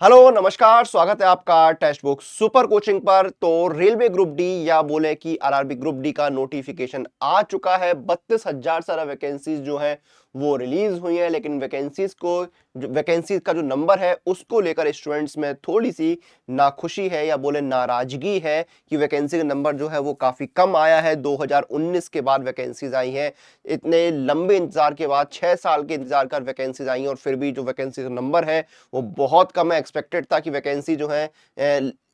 Hello नमस्कार, स्वागत है आपका टेक्स्ट बुक सुपर कोचिंग पर। तो रेलवे ग्रुप डी या बोले कि आरआरबी ग्रुप डी का नोटिफिकेशन आ चुका है। 32,000 सारा वैकेंसीज जो है वो रिलीज हुई है, लेकिन वैकेंसीज का जो नंबर है उसको लेकर स्टूडेंट्स में थोड़ी सी नाखुशी है या बोले नाराजगी है कि वैकेंसी का नंबर जो है वो काफी कम आया है। 2019 के बाद वैकेंसीज आई हैं, इतने लंबे इंतजार के बाद 6 साल के इंतजार कर वैकेंसीज आई हैं और फिर भी जो वैकेंसी का नंबर है वो बहुत कम है। एक्सपेक्टेड था कि वैकेंसी जो है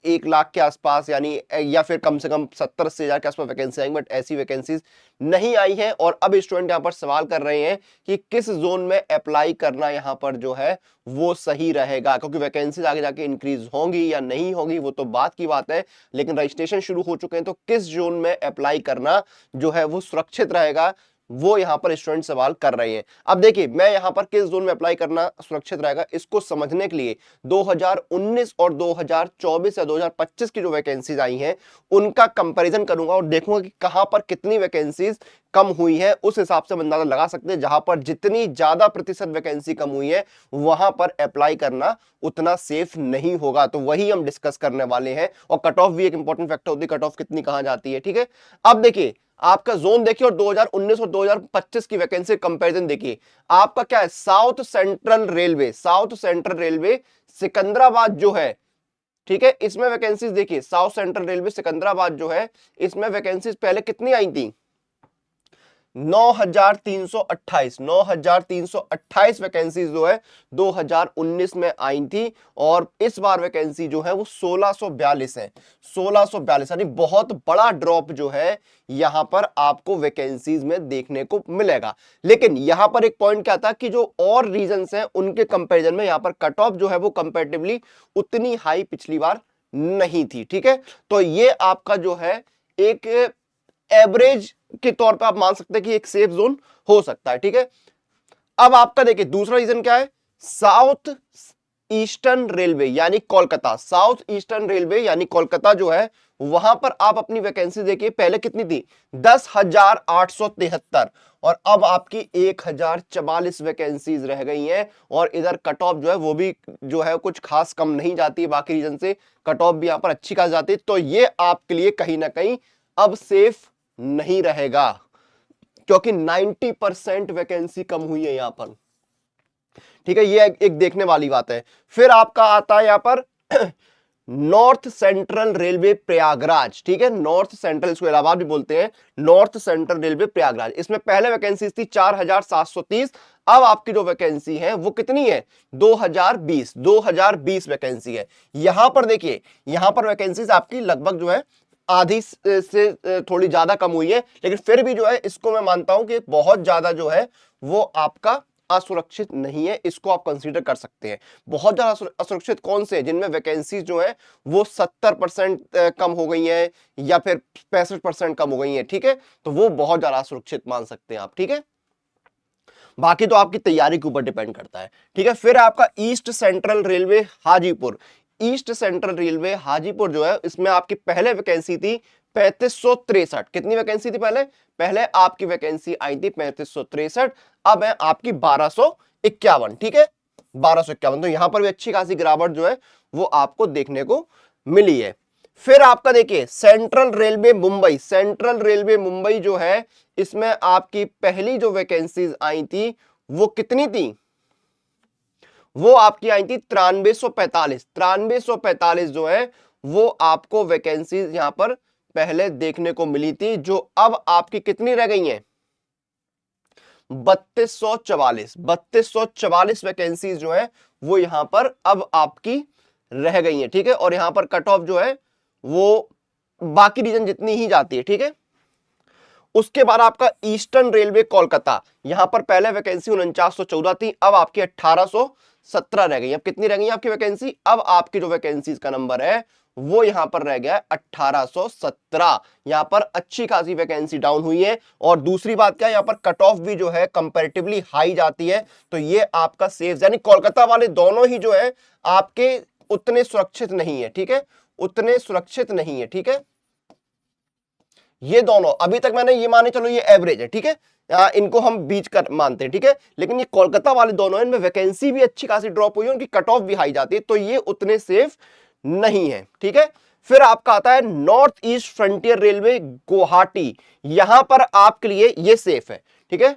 1 लाख के आसपास यानी या फिर कम से कम 70-80 हजार के आसपास वैकेंसी आएंगी, बट ऐसी वैकेंसीज नहीं आई हैं। और अब स्टूडेंट यहाँ पर सवाल कर रहे हैं कि किस जोन में अप्लाई करना यहाँ पर जो है वो सही रहेगा, क्योंकि वैकेंसीज आगे जाके इंक्रीज होंगी या नहीं होंगी वो तो बात की बात है, लेकिन रजिस्ट्रेशन शुरू हो चुके हैं। तो किस जोन में अप्लाई करना जो है वो सुरक्षित रहेगा, वो यहां पर स्टूडेंट सवाल कर रहे हैं। अब देखिए, मैं यहां पर किस जोन में अप्लाई करना सुरक्षित रहेगा इसको समझने के लिए 2019 और 2024 या 2025 की जो वैकेंसीज आई हैं उनका कंपैरिजन करूंगा और देखूंगा कि कहां पर कितनी वैकेंसीज कम हुई है। उस हिसाब से हम अंदाजा लगा सकते हैं, जहां पर जितनी ज्यादा प्रतिशत वैकेंसी कम हुई है वहां पर अप्लाई करना उतना सेफ नहीं होगा। तो वही हम डिस्कस करने वाले हैं, और कट ऑफ भी एक इंपॉर्टेंट फैक्टर होती है, कट ऑफ कितनी कहां जाती है। ठीक है, अब देखिए आपका जोन देखिए और 2019 और 2025 की वैकेंसी कंपैरिजन देखिए। आपका क्या है, साउथ सेंट्रल रेलवे सिकंदराबाद जो है, ठीक है, इसमें वैकेंसीज देखिए। साउथ सेंट्रल रेलवे सिकंदराबाद जो है इसमें वैकेंसीज पहले कितनी आई थी, 9,328 वैकेंसीज जो है 2019 में आई थी, और इस बार वैकेंसी जो है वो 1642 है। 1642 यानी बहुत बड़ा ड्रॉप जो है यहां पर आपको वैकेंसीज में देखने को मिलेगा। लेकिन यहां पर एक पॉइंट क्या था कि जो और रीजंस हैं उनके कंपैरिजन में यहां पर कट ऑफ जो है वो कंपैरेटिवली उतनी हाई पिछली बार नहीं थी। ठीक है, तो ये आपका जो है एक एवरेज के तौर पे आप मान सकते हैं कि एक सेफ जोन हो सकता है। ठीक है, अब आपका देखिए दूसरा रीजन क्या है, साउथ ईस्टर्न रेलवे यानी कोलकाता। साउथ ईस्टर्न रेलवे यानी कोलकाता जो है वहां पर आप अपनी वैकेंसी देखिए, पहले कितनी थी 10,873 और अब आपकी 1,044 वैकेंसीज रह गई हैं। और इधर कट ऑफ जो है वो भी जो है कुछ खास कम नहीं जाती है, बाकी रीजन से कट ऑफ भी यहां पर अच्छी खास जाती है। तो ये आपके लिए कहीं ना कहीं अब सेफ नहीं रहेगा, क्योंकि 90% वैकेंसी कम हुई है यहां पर। ठीक है, ये एक देखने वाली बात है। फिर आपका आता है यहां पर नॉर्थ सेंट्रल रेलवे प्रयागराज। ठीक है, नॉर्थ सेंट्रल, इसको इलाहाबाद भी बोलते हैं, नॉर्थ सेंट्रल रेलवे प्रयागराज। इसमें पहले वैकेंसी थी 4,730, अब आपकी जो वैकेंसी है वो कितनी है 2020 वैकेंसी है। यहां पर देखिए, यहां पर वैकेंसीज आपकी लगभग जो है आधी से थोड़ी ज्यादा कम हुई है, लेकिन फिर भी जो है इसको मैं मानता हूं कि बहुत ज्यादा जो है वो आपका असुरक्षित नहीं है, इसको आप कंसीडर कर सकते हैं। बहुत ज्यादा असुरक्षित कौन से, जिनमें वैकेंसी जो है वो 70% कम हो गई है या फिर 65% कम हो गई है। ठीक है, तो वो बहुत ज्यादा असुरक्षित मान सकते हैं आप। ठीक है, बाकी तो आपकी तैयारी के ऊपर डिपेंड करता है। ठीक है, फिर आपका east central railway Hajipur. East central railway Hajipur जो है इसमें आपकी पहले वैकेंसी थी 3563। कितनी वैकेंसी थी पहले, पहले आपकी वैकेंसी आई थी 3563, अब है आपकी 1251। ठीक है, 1251, तो यहां पर भी अच्छी खासी गिरावट जो है वो आपको देखने को मिली है। फिर आपका देखिए central railway Mumbai. Central railway Mumbai जो है इसमें आपकी पहली जो वैकेंसीज आई थी वो कितनी थी, वो आपकी आई थी 9345। 9345 जो है वो आपको वैकेंसीज यहां पर पहले देखने को मिली थी, जो अब आपकी कितनी रह गई हैं 3244। 3244 वैकेंसीज जो है वो यहां पर अब आपकी रह गई हैं। ठीक है, और यहां पर कट ऑफ जो है वो बाकी रीजन जितनी ही जाती है। ठीक है, उसके बाद आपका ईस्टर्न रेलवे कोलकाता। यहां पर पहले वैकेंसी 4914 थी, अब आपकी 1817 रह गई। अब कितनी रह गई आपकी वैकेंसी, अब आपकी जो वैकेंसीज का नंबर है वो यहां पर रह गया 1817। यहां पर अच्छी खासी वैकेंसी डाउन हुई है। और दूसरी बात क्या है, यहां पर कट ऑफ भी जो है कंपैरेटिवली हाई जाती है। तो ये आपका सेफ, यानी कोलकाता वाले दोनों ही जो है आपके उतने सुरक्षित नहीं है। ठीक है, उतने सुरक्षित नहीं है। ठीक है, ये दोनों अभी तक मैंने ये माने चलो ये एवरेज है, ठीक है, इनको हम बीच कर मानते हैं, ठीक है, लेकिन ये कोलकाता वाले दोनों हैं, इनमें वैकेंसी भी अच्छी खासी ड्रॉप हुई है, उनकी कट ऑफ भी हाई जाती है, तो ये उतने सेफ नहीं है, ठीक है। फिर आपका आता है north east frontier railway Guwahati, यहां पर आपके लिए ये सेफ है, ठीक है।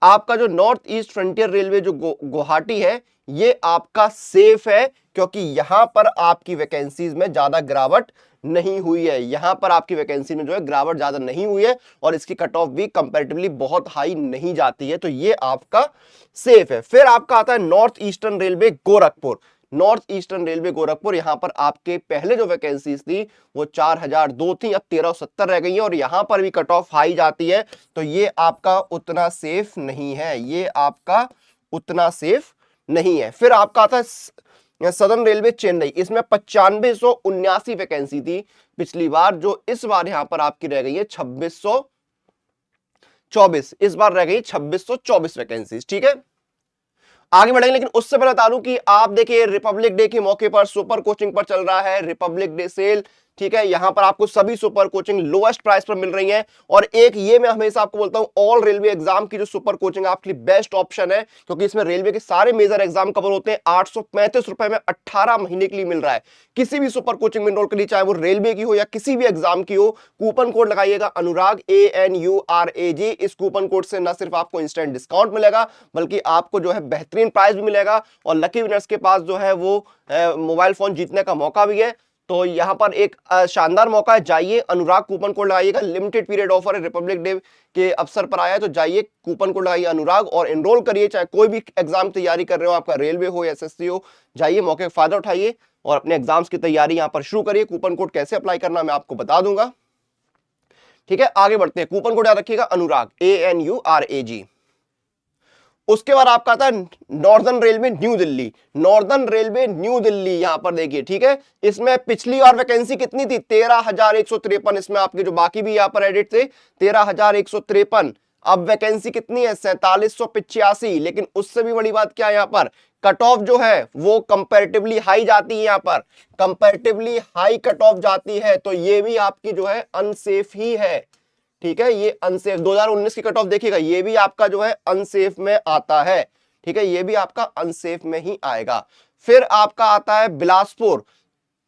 आपका जो नॉर्थ ईस्ट फ्रंटियर रेलवे जो गुवाहाटी है, ये आपका सेफ है, क्योंकि यहां पर आपकी वैकेंसीज में ज्यादा गिरावट नहीं हुई है, यहां पर आपकी वैकेंसी में जो है गिरावट ज्यादा नहीं हुई है, और इसकी कट ऑफ भी कंपैरेटिवली बहुत हाई नहीं जाती है, तो ये आपका सेफ है। फिर आपका आता है north eastern railway Gorakhpur, north eastern railway Gorakhpur, यहां पर आपके पहले जो वैकेंसीज थी वो 4002 थी, अब 1370 रह गई है, और यहां पर भी कट ऑफ हाई जाती है, तो ये आपका उतना सेफ नहीं है, ये आपका उतना सेफ नहीं है। फिर आपका आता है सदर्न रेलवे चेन्नई, इसमें 9579 वैकेंसी थी पिछली बार, जो इस बार यहां पर आपकी रह गई है 2624, इस बार रह गई 2624 वैकेंसी, ठीक है। आगे बढ़ेंगे, लेकिन उससे पहले बता दूं कि आप देखिए रिपब्लिक डे के मौके पर सुपर कोचिंग पर चल रहा है रिपब्लिक डे सेल, ठीक है। यहां पर आपको सभी सुपर कोचिंग लोएस्ट प्राइस पर मिल रही है, और एक ये मैं हमेशा आपको बोलता हूं ऑल रेलवे एग्जाम की जो सुपर कोचिंग आपके लिए बेस्ट ऑप्शन है, क्योंकि इसमें रेलवे के सारे मेजर एग्जाम कवर होते हैं, 835 रुपए में 18 महीने के लिए मिल रहा है। किसी भी सुपर कोचिंग में एनरोल करिए, चाहे वो रेलवे की हो या किसी भी एग्जाम की हो, कूपन कोड लगाइएगा अनुराग ANURAG, इस कूपन कोड से न सिर्फ आपको इंस्टेंट डिस्काउंट मिलेगा, बल्कि आपको जो है बेहतरीन प्राइस भी मिलेगा, और लकी विनर्स के पास जो है वो मोबाइल फोन जीतने का मौका भी है। तो यहां पर एक शानदार मौका है, जाइए अनुराग कूपन कोड लगाइएगा, लिमिटेड पीरियड ऑफर है, रिपब्लिक डे के अवसर पर आया है, तो जाइए कूपन कोड लगाइए अनुराग और एनरोल करिए, चाहे कोई भी एग्जाम तैयारी कर रहे हो, आपका रेलवे हो या SSC हो, जाइए मौके का फायदा उठाइए और अपने एग्जाम्स की तैयारी यहां पर शुरू करिए। कूपन कोड कैसे अप्लाई करना मैं आपको बता दूंगा, ठीक है। आगे बढ़ते हैं, कूपन कोड याद रखिएगा अनुराग ANURAG। उसके बाद आपका आता है northern railway new Delhi, northern railway new Delhi, यहां पर देखिए, ठीक है। इसमें पिछली बार वैकेंसी कितनी थी 13,153, इसमें आपके जो बाकी भी यहां पर एडिट थे 13,153, अब वैकेंसी कितनी है 4785, लेकिन उससे भी बड़ी बात क्या है, यहां पर कट ऑफ जो है वो कंपैरेटिवली हाई जाती है, यहां पर कंपैरेटिवली हाई कट ऑफ जाती है, तो ये भी आपकी जो है अनसेफ ही है, ठीक है। ये अनसेफ 2019 की कट ऑफ देखिएगा, ये भी आपका जो है अनसेफ में आता है, ठीक है, ये भी आपका अनसेफ में ही आएगा। फिर आपका आता है बिलासपुर,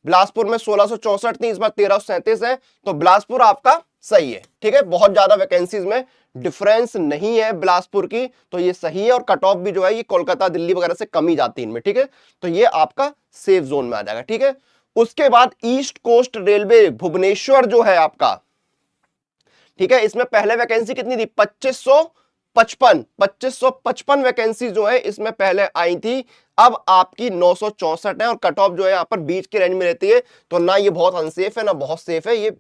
बिलासपुर में 1664 थी, इस बार 1337 है, तो बिलासपुर आपका सही है, ठीक है। बहुत ज्यादा वैकेंसीज में डिफरेंस नहीं है बिलासपुर की, तो ये सही है, और कट ऑफ भी जो है ये कोलकाता दिल्ली वगैरह से कम ही जाती है इनमें, ठीक है, तो ये आपका सेफ जोन में आ जाएगा, ठीक है। उसके बाद ईस्ट कोस्ट रेलवे भुवनेश्वर जो है आपका, ठीक है, इसमें पहले वैकेंसी कितनी थी 2555 वैकेंसी जो है इसमें पहले आई थी, अब आपकी 964 है, और कट ऑफ जो है यहां पर बीच के रेंज में रहती है, तो ना ये बहुत अनसेफ है ना बहुत सेफ है, ये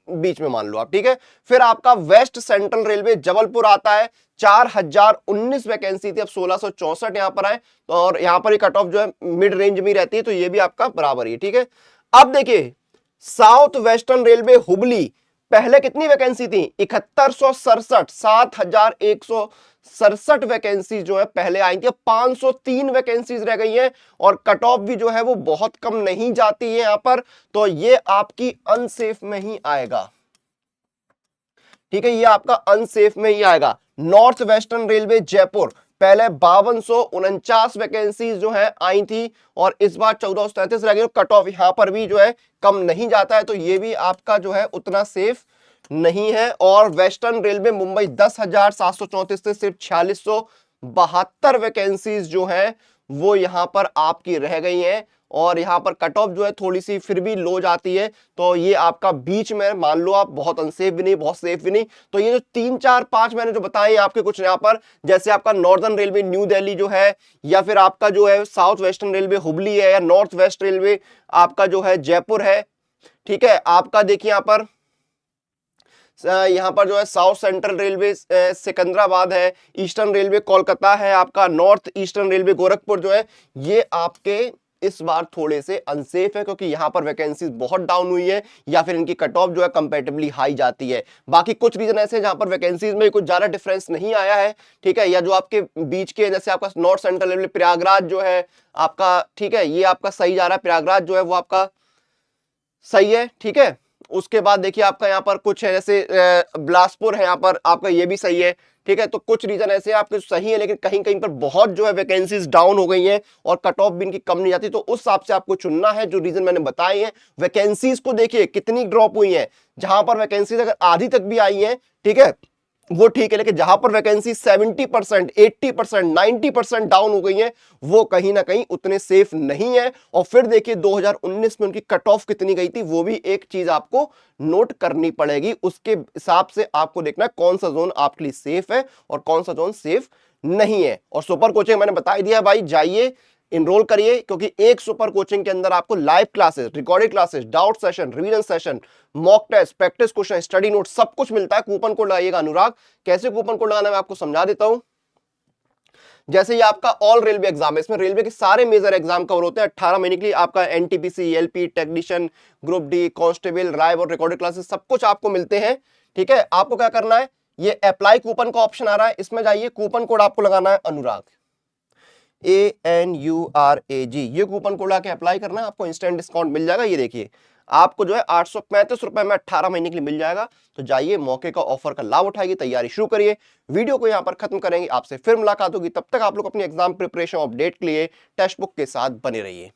बीच में मान लो आप, ठीक है। फिर आपका वेस्ट सेंट्रल रेलवे जबलपुर आता है, 4019 वैकेंसी थी, अब 1664 यहां पर आए, तो और यहां पर कट ऑफ जो है मिड रेंज में रहती है, तो ये भी आपका बराबर ही, ठीक है। अब देखिए साउथ वेस्टर्न रेलवे हुबली, पहले कितनी वैकेंसी थी 7167, 7167 वैकेंसी जो है पहले आई थी, 503 वैकेंसीज रह गई हैं, और कट ऑफ भी जो है वो बहुत कम नहीं जाती है यहां पर, तो ये आपकी अनसेफ में ही आएगा, ठीक है, ये आपका अनसेफ में ही आएगा। नॉर्थ वेस्टर्न रेलवे जयपुर, पहले 5249 वैकेंसीज जो है आई थी, और इस बार 1433 रह गई, कट ऑफ यहां पर भी जो है कम नहीं जाता है, तो ये भी आपका जो है उतना सेफ नहीं है। और वेस्टर्न रेलवे मुंबई 10,734 से सिर्फ 4672 वैकेंसीज जो है वो यहां पर आपकी रह गई हैं, और यहां पर कट ऑफ जो है थोड़ी सी फिर भी लो जाती है, तो ये आपका बीच में मान लो आप, बहुत अनसेफ भी नहीं बहुत सेफ भी नहीं। तो ये जो 3 4 5 मैंने जो बताए आपके कुछ यहां पर, जैसे आपका नॉर्दर्न रेलवे न्यू दिल्ली जो है, या फिर आपका जो है साउथ वेस्टर्न रेलवे हुबली है, या नॉर्थ वेस्ट रेलवे आपका जो है जयपुर है, ठीक है। आपका देखिए यहां पर जो है साउथ सेंट्रल रेलवे सिकंदराबाद है, ईस्टर्न रेलवे कोलकाता है, आपका नॉर्थ ईस्टर्न रेलवे गोरखपुर जो है, ये आपके इस बार थोड़े से अनसेफ है, क्योंकि यहां पर वैकेंसीज बहुत डाउन हुई है, या फिर इनकी कट ऑफ जो है कंपैरेटिवली हाई जाती है। बाकी कुछ रीजन ऐसे हैं जहां पर वैकेंसीज में कुछ ज्यादा डिफरेंस नहीं आया है, ठीक है, या जो आपके बीच के, जैसे आपका नॉर्थ सेंट्रल रेलवे प्रयागराज जो है आपका, ठीक है, ये आपका सही जा रहा है, प्रयागराज जो है वो आपका सही है, ठीक है। उसके बाद देखिए आपका यहाँ पर कुछ है, जैसे बिलासपुर है, यहाँ पर आपका ये भी सही है, ठीक है। तो कुछ रीजन ऐसे हैं आपके सही है, लेकिन कहीं कहीं पर बहुत जो है वैकेंसीज डाउन हो गई हैं और कट ऑफ भी इनकी कम नहीं जाती, तो उस हिसाब से आपको चुनना है। जो रीजन मैंने बताए हैं, वैकेंसीज को देखिए कितनी ड्रॉप हुई है, जहां पर वैकेंसीज अगर आधी तक भी आई है, ठीक है, वो ठीक है, लेकिन जहां पर वैकेंसी 70%, 80%, 90% डाउन हो गई है, वो कहीं ना कहीं उतने सेफ नहीं है। और फिर देखिए 2019 में उनकी कट ऑफ कितनी गई थी, वो भी एक चीज आपको नोट करनी पड़ेगी। उसके हिसाब से आपको देखना है कौन सा जोन आपके लिए सेफ है और कौन सा जोन सेफ नहीं है। और सुपर कोचिंग मैंने बता ही दिया भाई, जाइए इनरोल करिए, क्योंकि एक सुपर कोचिंग के अंदर आपको live classes, recorded classes, doubt session, revision session, mock test, practice question, study note, सब कुछ मिलता है। कूपन कोड लगाइएगा अनुराग। कैसे कूपन कोड लगाना है मैं आपको समझा देता हूं। जैसे ये आपका ऑल रेलवे एग्जाम है, इसमें रेलवे के सारे मेजर एग्जाम कवर होते हैं 18 महीने के लिए। आपका NTPC, LP, technician, group D, constable, राइव और रिकॉर्डेड क्लासेस सब कुछ आपको मिलते हैं, ठीक है। आपको क्या करना है, ये अप्लाई कूपन का ऑप्शन आ रहा है, इसमें जाइए, कूपन कोड आपको लगाना है अनुराग, ANURAG। ये कूपन कोड आके अप्लाई करना है, आपको इंस्टेंट डिस्काउंट मिल जाएगा। ये देखिए आपको जो है 835 रुपए में 18 महीने के लिए मिल जाएगा। तो जाइए मौके का, ऑफर का लाभ उठाइए, तैयारी शुरू करिए। वीडियो को यहां पर खत्म करेंगे, आपसे फिर मुलाकात होगी। तब तक आप लोग अपनी एग्जाम प्रिपरेशन अपडेट के लिए टेक्स्ट बुक के साथ बने रहिए।